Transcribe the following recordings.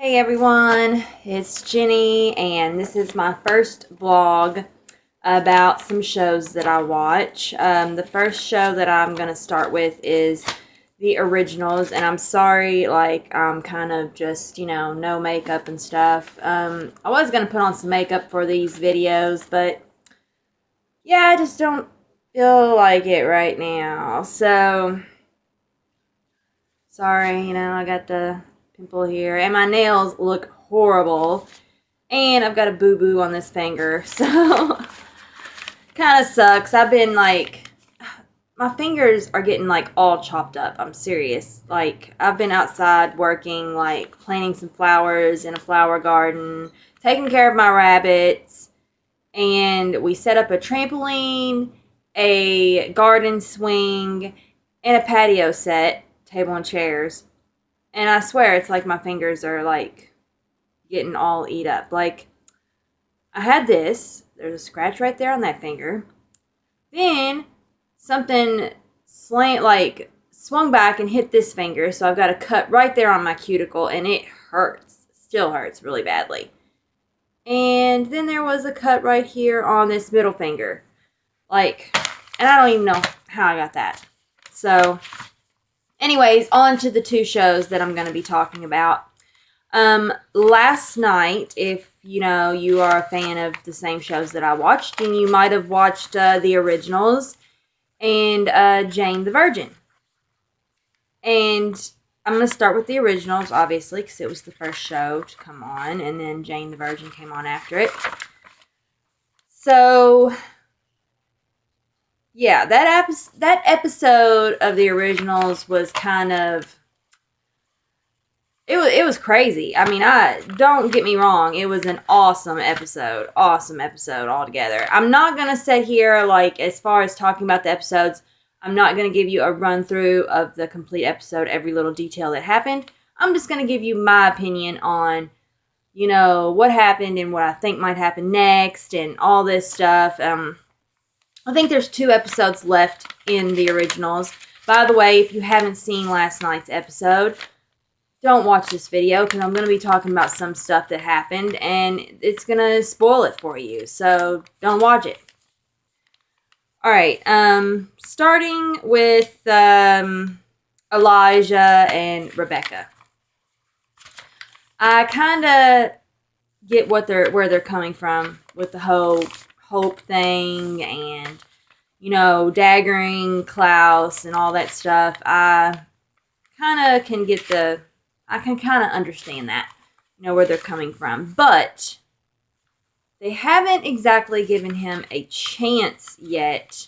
Hey everyone, it's Jenny, and this is my first vlog about some shows that I watch. The first show that I'm going to start with is The Originals, and I'm sorry, I'm kind of just, no makeup and stuff. I was going to put on some makeup for these videos, but yeah, I just don't feel like it right now. So, sorry, I got the pimple here, and my nails look horrible. And I've got a boo-boo on this finger, so kind of sucks. My fingers are getting all chopped up. I'm serious. I've been outside working, planting some flowers in a flower garden, taking care of my rabbits, and we set up a trampoline, a garden swing, and a patio set, table and chairs. And I swear it's like my fingers are getting all eat up. I had this. There's a scratch right there on that finger. Then something swung back and hit this finger, so I've got a cut right there on my cuticle, and it hurts. Still hurts really badly. And then there was a cut right here on this middle finger. And I don't even know how I got that. So, anyways, on to the two shows that I'm going to be talking about. Last night, if you are a fan of the same shows that I watched, then you might have watched The Originals and Jane the Virgin. And I'm going to start with The Originals, obviously, because it was the first show to come on, and then Jane the Virgin came on after it. So, yeah, that episode of The Originals was kind of... It was crazy. I mean, don't get me wrong. It was an awesome episode altogether. I'm not going to sit here, as far as talking about the episodes, I'm not going to give you a run through of the complete episode, every little detail that happened. I'm just going to give you my opinion on, what happened and what I think might happen next and all this stuff. I think there's 2 episodes left in The Originals. By the way, if you haven't seen last night's episode, don't watch this video because I'm going to be talking about some stuff that happened and it's going to spoil it for you. So don't watch it. Alright, starting with Elijah and Rebecca. I kind of get where they're coming from with the whole hope thing and, daggering Klaus and all that stuff. I kind of understand that, where they're coming from. But they haven't exactly given him a chance yet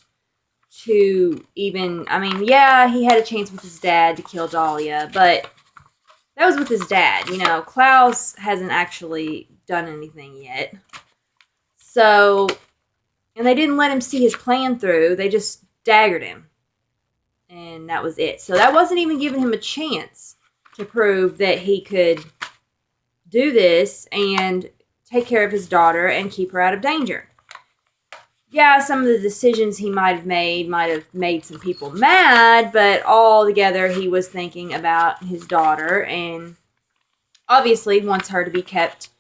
to even... I mean, yeah, he had a chance with his dad to kill Dahlia, but that was with his dad. Klaus hasn't actually done anything yet. So, and they didn't let him see his plan through. They just daggered him. And that was it. So that wasn't even giving him a chance to prove that he could do this and take care of his daughter and keep her out of danger. Yeah, some of the decisions he might have made some people mad, but all together he was thinking about his daughter and obviously wants her to be kept,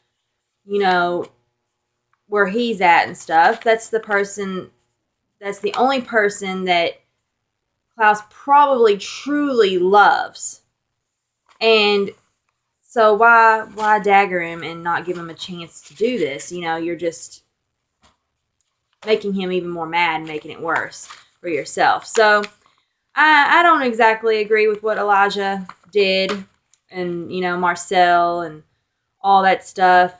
where he's at and stuff. That's the only person that Klaus probably truly loves. And so why dagger him and not give him a chance to do this? You're just making him even more mad and making it worse for yourself. So I don't exactly agree with what Elijah did and, Marcel and all that stuff.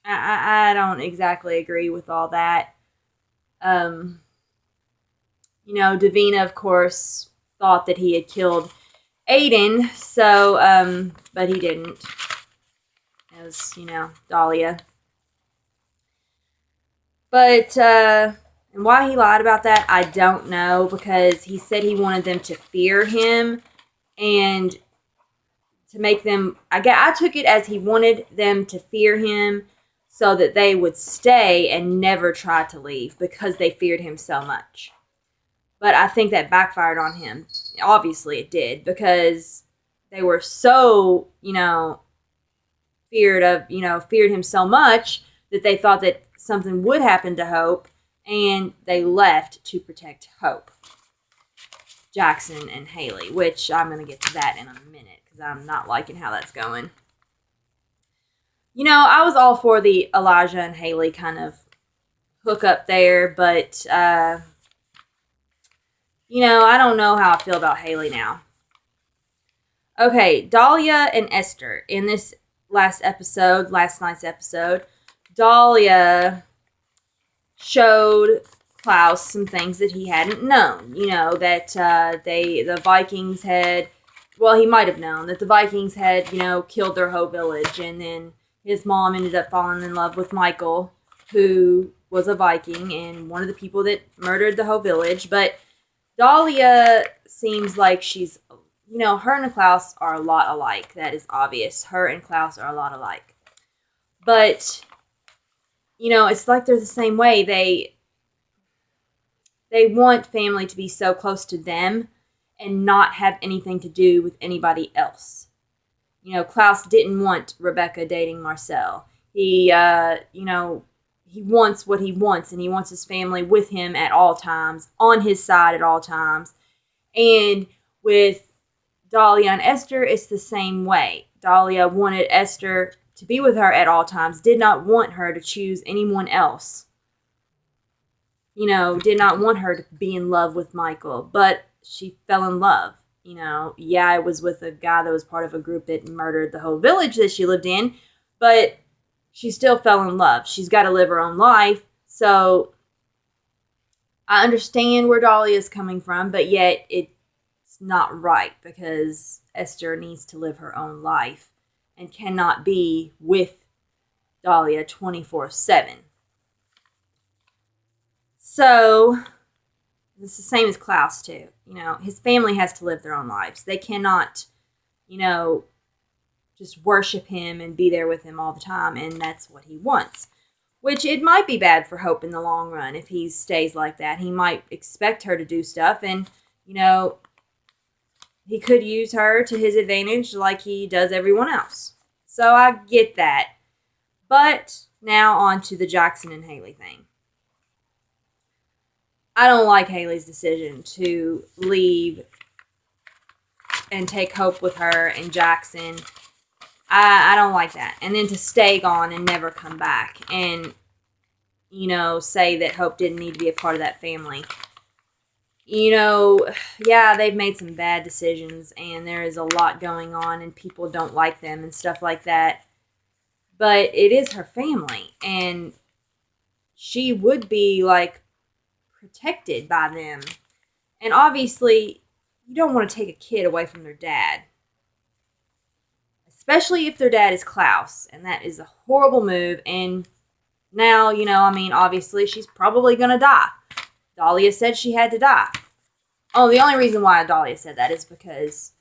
I don't exactly agree with all that. Davina, of course, thought that he had killed Aiden, so, but he didn't. It was, Dahlia. But, and why he lied about that, I don't know, because he said he wanted them to fear him, and to make them, I took it as he wanted them to fear him, so that they would stay and never try to leave, because they feared him so much. But I think that backfired on him. Obviously it did, because they were so, feared him so much that they thought that something would happen to Hope, and they left to protect Hope. Jackson and Haley, which I'm going to get to that in a minute because I'm not liking how that's going. I was all for the Elijah and Haley kind of hook up there, but, I don't know how I feel about Haley now. Okay, Dahlia and Esther. In this last night's episode, Dahlia showed Klaus some things that he hadn't known. That the Vikings had, well, he might have known that the Vikings had, killed their whole village, and then his mom ended up falling in love with Michael, who was a Viking and one of the people that murdered the whole village. But Dahlia seems like she's, her and Klaus are a lot alike. That is obvious. Her and Klaus are a lot alike. But, it's like they're the same way. They want family to be so close to them and not have anything to do with anybody else. Klaus didn't want Rebecca dating Marcel. He wants what he wants, and he wants his family with him at all times, on his side at all times. And with Dahlia and Esther, it's the same way. Dahlia wanted Esther to be with her at all times, did not want her to choose anyone else. Did not want her to be in love with Michael, but she fell in love. It was with a guy that was part of a group that murdered the whole village that she lived in, but she still fell in love. She's got to live her own life, so I understand where Dahlia is coming from, but yet it's not right because Esther needs to live her own life and cannot be with Dahlia 24/7. So, it's the same as Klaus, too. His family has to live their own lives. They cannot, just worship him and be there with him all the time, and that's what he wants. Which, it might be bad for Hope in the long run if he stays like that. He might expect her to do stuff, and, he could use her to his advantage like he does everyone else. So, I get that. But, now on to the Jackson and Haley thing. I don't like Haley's decision to leave and take Hope with her and Jackson. I don't like that. And then to stay gone and never come back and, say that Hope didn't need to be a part of that family. Yeah, they've made some bad decisions and there is a lot going on and people don't like them and stuff like that. But it is her family and she would be, protected by them. And obviously, you don't want to take a kid away from their dad. Especially if their dad is Klaus. And that is a horrible move. And now, obviously she's probably going to die. Dahlia said she had to die. Oh, the only reason why Dahlia said that is because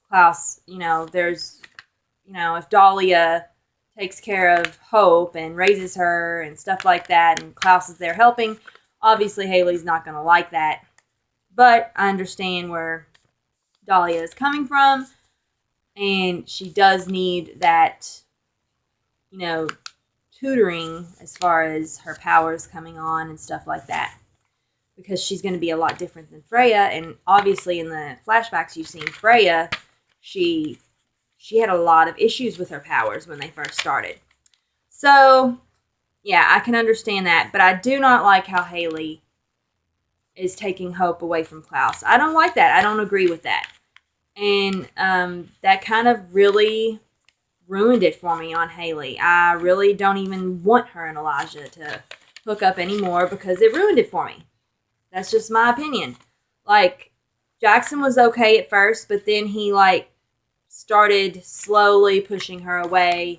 Klaus, if Dahlia takes care of Hope and raises her and stuff like that, and Klaus is there helping, obviously, Haley's not going to like that, but I understand where Dahlia is coming from, and she does need that, tutoring as far as her powers coming on and stuff like that, because she's going to be a lot different than Freya, and obviously in the flashbacks you've seen Freya, she had a lot of issues with her powers when they first started. So, yeah, I can understand that, but I do not like how Haley is taking Hope away from Klaus. I don't like that. I don't agree with that. And that kind of really ruined it for me on Haley. I really don't even want her and Elijah to hook up anymore because it ruined it for me. That's just my opinion. Jackson was okay at first, but then he, started slowly pushing her away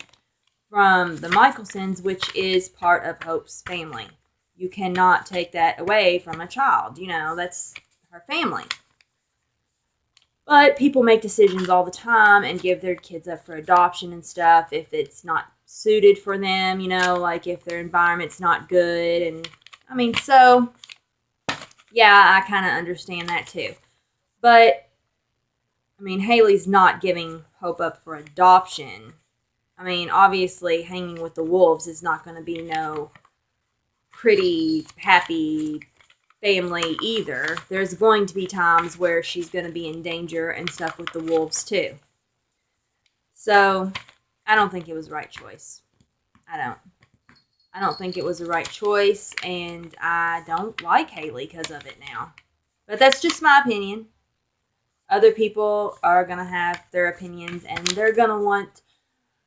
from the Michelsons, which is part of Hope's family. You cannot take that away from a child. That's her family. But people make decisions all the time and give their kids up for adoption and stuff if it's not suited for them, if their environment's not good. And, yeah, I kind of understand that too. But, I mean, Haley's not giving Hope up for adoption. I mean, obviously, hanging with the wolves is not going to be no pretty, happy family either. There's going to be times where she's going to be in danger and stuff with the wolves too. So, I don't think it was the right choice. I don't think it was the right choice, and I don't like Haley because of it now. But that's just my opinion. Other people are going to have their opinions, and they're going to want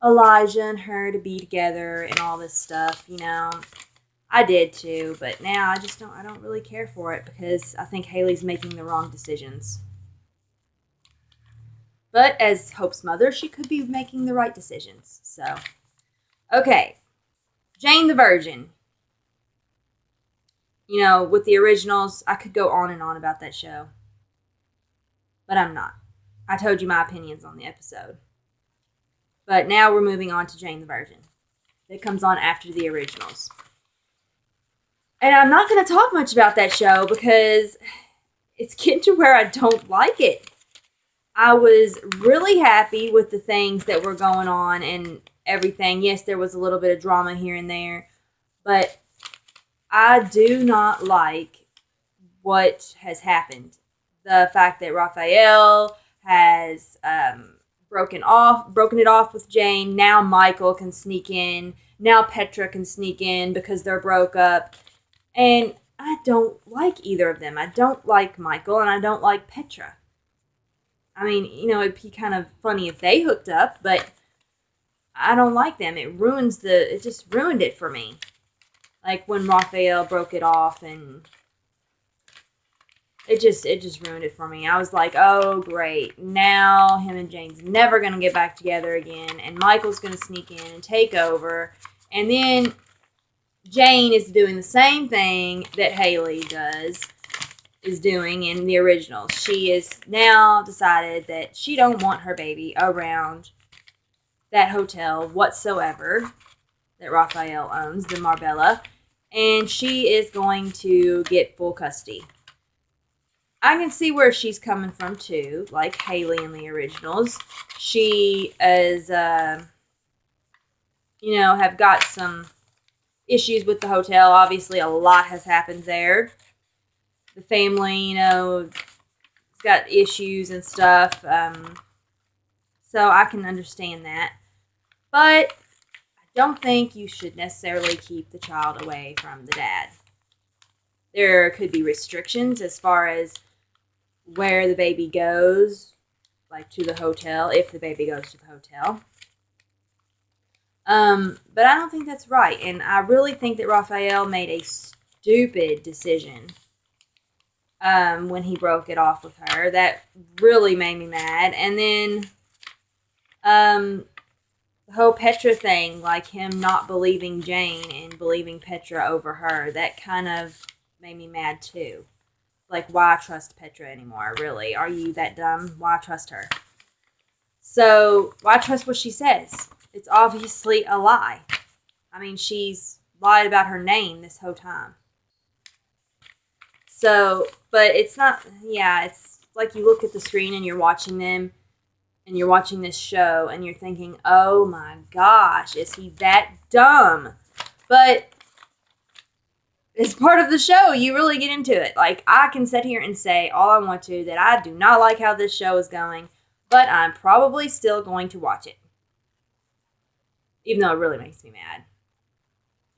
Elijah and her to be together and all this stuff, you know. I did too, but now I don't really care for it because I think Haley's making the wrong decisions. But as Hope's mother, she could be making the right decisions. So, okay. Jane the Virgin. You know, with the originals, I could go on and on about that show. But I'm not. I told you my opinions on the episode. But now we're moving on to Jane the Virgin. That comes on after the originals. And I'm not going to talk much about that show because it's getting to where I don't like it. I was really happy with the things that were going on and everything. Yes, there was a little bit of drama here and there. But I do not like what has happened. The fact that Raphael has broken it off with Jane. Now Michael can sneak in. Now Petra can sneak in because they're broke up. And I don't like either of them. I don't like Michael and I don't like Petra. I mean, you know, it'd be kind of funny if they hooked up, but I don't like them. It just ruined it for me. Like when Raphael broke it off, and it just ruined it for me. I was like, oh great, now him and Jane's never gonna get back together again, and Michael's gonna sneak in and take over, and then Jane is doing the same thing that Haley is doing in the original. She is now decided that she don't want her baby around that hotel whatsoever that Raphael owns, the Marbella, and she is going to get full custody. I can see where she's coming from too, like Haley in the originals. She is, have got some issues with the hotel. Obviously, a lot has happened there. The family, got issues and stuff. So I can understand that. But I don't think you should necessarily keep the child away from the dad. There could be restrictions as far as where the baby goes, like to the hotel, if the baby goes to the hotel. But I don't think that's right. And I really think that Raphael made a stupid decision when he broke it off with her. That really made me mad. And then the whole Petra thing, like him not believing Jane and believing Petra over her, that kind of made me mad too. Like, why trust Petra anymore, really? Are you that dumb? Why trust her? So, why trust what she says? It's obviously a lie. I mean, she's lied about her name this whole time. So, but it's not, it's like you look at the screen and you're watching them, and you're watching this show, and you're thinking, oh my gosh, is he that dumb? But it's part of the show. You really get into it. Like, I can sit here and say all I want to that I do not like how this show is going, but I'm probably still going to watch it. Even though it really makes me mad.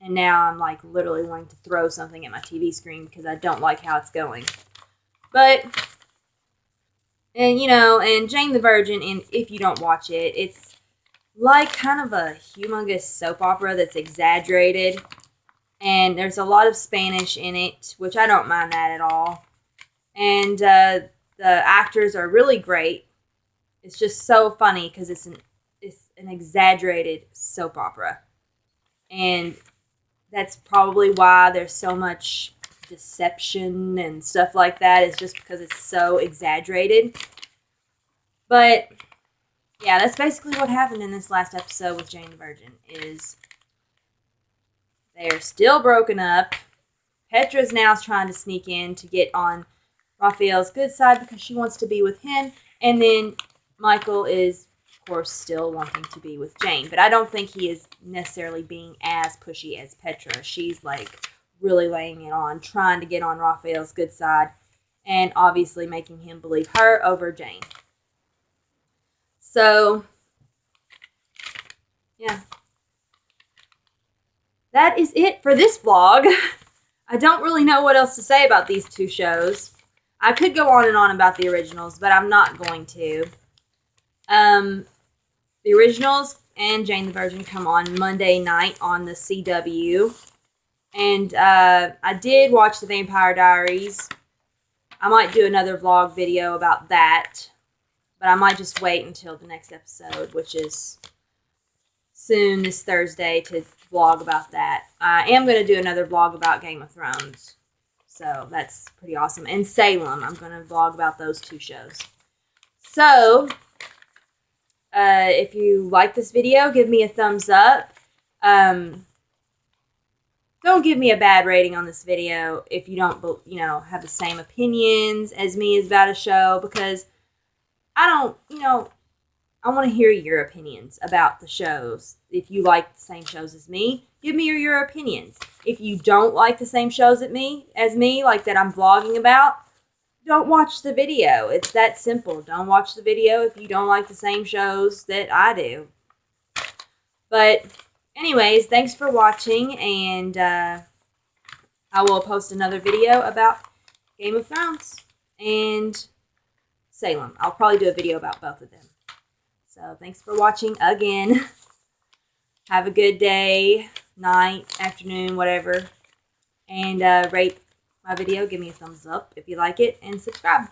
And now I'm like literally wanting to throw something at my TV screen because I don't like how it's going. But, and Jane the Virgin, and if you don't watch it, it's like kind of a humongous soap opera that's exaggerated. And there's a lot of Spanish in it, which I don't mind that at all. And the actors are really great. It's just so funny because it's an exaggerated soap opera. And that's probably why there's so much deception and stuff like that. It's just because it's so exaggerated. But, yeah, that's basically what happened in this last episode with Jane the Virgin, is they're still broken up. Petra's now trying to sneak in to get on Raphael's good side because she wants to be with him. And then Michael is, of course, still wanting to be with Jane. But I don't think he is necessarily being as pushy as Petra. She's like really laying it on, trying to get on Raphael's good side, and obviously making him believe her over Jane. So, yeah. That is it for this vlog. I don't really know what else to say about these two shows. I could go on and on about the originals, but I'm not going to. The originals and Jane the Virgin come on Monday night on the CW. And I did watch The Vampire Diaries. I might do another vlog video about that. But I might just wait until the next episode, which is soon this Thursday, to vlog about that. I am going to do another vlog about Game of Thrones. So that's pretty awesome. And Salem. I'm going to vlog about those two shows. So, if you like this video, give me a thumbs up. Don't give me a bad rating on this video if you don't, have the same opinions as me about a show, because I don't, I want to hear your opinions about the shows. If you like the same shows as me, give me your opinions. If you don't like the same shows as me, like that I'm vlogging about, don't watch the video. It's that simple. Don't watch the video if you don't like the same shows that I do. But anyways, thanks for watching, and I will post another video about Game of Thrones and Salem. I'll probably do a video about both of them. So thanks for watching again. Have a good day, night, afternoon, whatever. And rate my video. Give me a thumbs up if you like it. And subscribe.